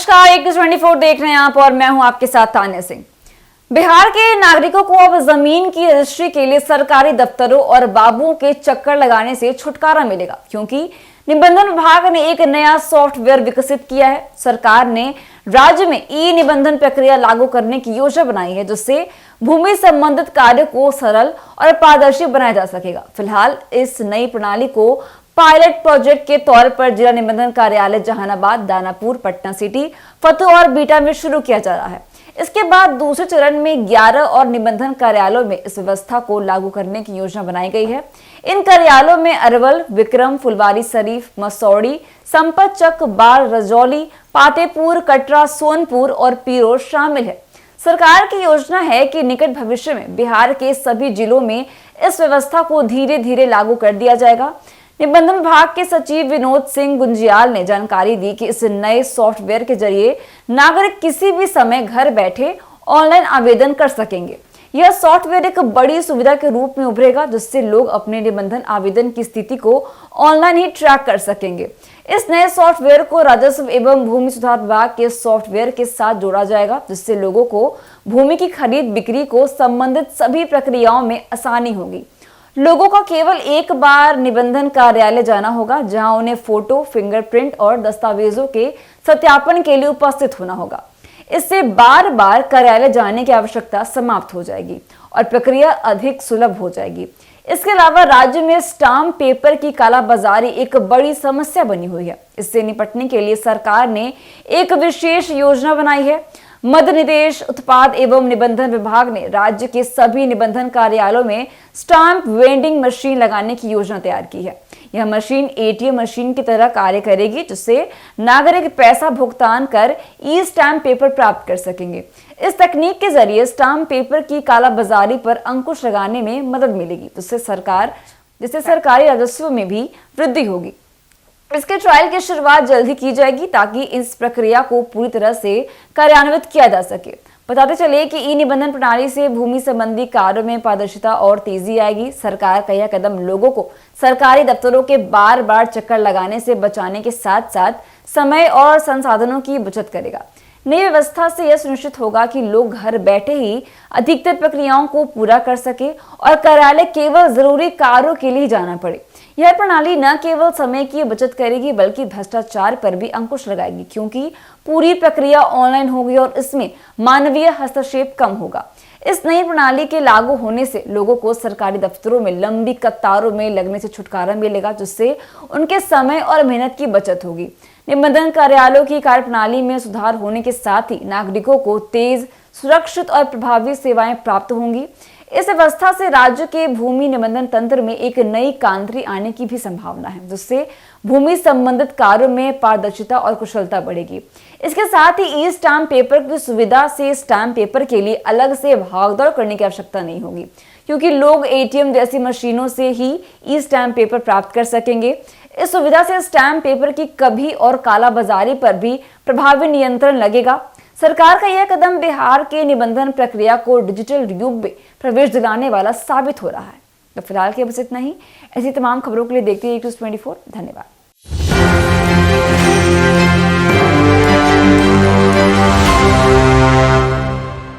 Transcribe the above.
नमस्कार, 21/24 देख रहे हैं आप और मैं हूं आपके साथ तान्या सिंह। बिहार के नागरिकों को अब जमीन की रजिस्ट्री के लिए सरकारी दफ्तरों और बाबुओं के चक्कर लगाने से छुटकारा मिलेगा, क्योंकि निबंधन विभाग ने एक नया सॉफ्टवेयर विकसित किया है। सरकार ने राज्य में ई निबंधन प्रक्रिया लागू करने की योजना बनाई है, जिससे भूमि संबंधित कार्य को सरल और पारदर्शी बनाया जा सकेगा। फिलहाल इस नई प्रणाली को पायलट प्रोजेक्ट के तौर पर जिला निबंधन कार्यालय जहानाबाद, दानापुर, पटना सिटी, फतुहा और बीटा में शुरू किया जा रहा है। इसके बाद दूसरे चरण में 11 और निबंधन कार्यालयों में इस व्यवस्था को लागू करने की योजना बनाई गई है। इन कार्यालयों में अरवल, विक्रम, फुलवारी शरीफ, मसौड़ी, संपतचक, बाढ़, रजौली, पातेपुर, कटरा, सोनपुर और पीरो शामिल है। सरकार की योजना है कि निकट भविष्य में बिहार के सभी जिलों में इस व्यवस्था को धीरे धीरे लागू कर दिया जाएगा। निबंधन विभाग के सचिव विनोद सिंह गुंजियाल ने जानकारी दी कि इस नए सॉफ्टवेयर के जरिए नागरिक किसी भी समय घर बैठे ऑनलाइन आवेदन कर सकेंगे। यह सॉफ्टवेयर एक बड़ी सुविधा के रूप में उभरेगा, जिससे लोग अपने निबंधन आवेदन की स्थिति को ऑनलाइन ही ट्रैक कर सकेंगे। इस नए सॉफ्टवेयर को राजस्व एवं भूमि सुधार विभाग के सॉफ्टवेयर के साथ जोड़ा जाएगा, जिससे लोगों को भूमि की खरीद बिक्री को संबंधित सभी प्रक्रियाओं में आसानी होगी। लोगों का केवल एक बार निबंधन कार्यालय जाना होगा, जहां उन्हें फोटो, फिंगरप्रिंट और दस्तावेजों के सत्यापन के लिए उपस्थित होना होगा। इससे बार बार कार्यालय जाने की आवश्यकता समाप्त हो जाएगी और प्रक्रिया अधिक सुलभ हो जाएगी। इसके अलावा राज्य में स्टाम्प पेपर की कालाबाजारी एक बड़ी समस्या बनी हुई है। इससे निपटने के लिए सरकार ने एक विशेष योजना बनाई है। मध्य निदेश उत्पाद एवं निबंधन विभाग ने राज्य के सभी निबंधन कार्यालयों में स्टाम्प वेंडिंग मशीन लगाने की योजना तैयार की है। यह मशीन एटीएम मशीन की तरह कार्य करेगी, जिससे नागरिक पैसा भुगतान कर ई स्टाम्प पेपर प्राप्त कर सकेंगे। इस तकनीक के जरिए स्टाम्प पेपर की कालाबाजारी पर अंकुश लगाने में मदद मिलेगी, जिससे सरकारी राजस्व में भी वृद्धि होगी। इसके ट्रायल की शुरुआत जल्द ही की जाएगी, ताकि इस प्रक्रिया को पूरी तरह से कार्यान्वित किया जा सके। बताते चले कि ई निबंधन प्रणाली से भूमि संबंधी कार्यों में पारदर्शिता और तेजी आएगी। सरकार का यह कदम लोगों को सरकारी दफ्तरों के बार बार चक्कर लगाने से बचाने के साथ साथ समय और संसाधनों की बचत करेगा। नई व्यवस्था से यह सुनिश्चित होगा कि लोग घर बैठे ही अधिकतर प्रक्रियाओं को पूरा कर सके और कार्यालय केवल जरूरी कार्यों के लिए जाना पड़े। यह प्रणाली न केवल समय की बचत करेगी, बल्कि भ्रष्टाचार पर भी अंकुश लगाएगी, क्योंकि पूरी प्रक्रिया ऑनलाइन होगी और इसमें मानवीय हस्तक्षेप कम होगा। इस नई प्रणाली के लागू होने से लोगों को सरकारी दफ्तरों में लंबी कतारों में लगने से छुटकारा मिलेगा, जिससे उनके समय और मेहनत की बचत होगी। निबंधन कार्यालयों की कार्यप्रणाली में सुधार होने के साथ ही नागरिकों को तेज, सुरक्षित और प्रभावी सेवाएं प्राप्त होंगी। इस व्यवस्था से राज्य के भूमि निबंधन तंत्र में एक नई क्रांति आने की भी संभावना है, जिससे भूमि संबंधित कार्यों में पारदर्शिता और कुशलता बढ़ेगी। इसके साथ ही ई स्टाम्प पेपर की सुविधा से स्टाम्प पेपर के लिए अलग से भागदौड़ करने की आवश्यकता नहीं होगी, क्योंकि लोग एटीएम जैसी मशीनों से ही ई स्टाम्प पेपर प्राप्त कर सकेंगे। इस सुविधा से स्टाम्प पेपर की कभी और कालाबाजारी पर भी प्रभावी नियंत्रण लगेगा। सरकार का यह कदम बिहार के निबंधन प्रक्रिया को डिजिटल युग में प्रवेश दिलाने वाला साबित हो रहा है। तो फिलहाल के बस इतना ही। ऐसी तमाम खबरों के लिए देखते रहिए 21/24। धन्यवाद।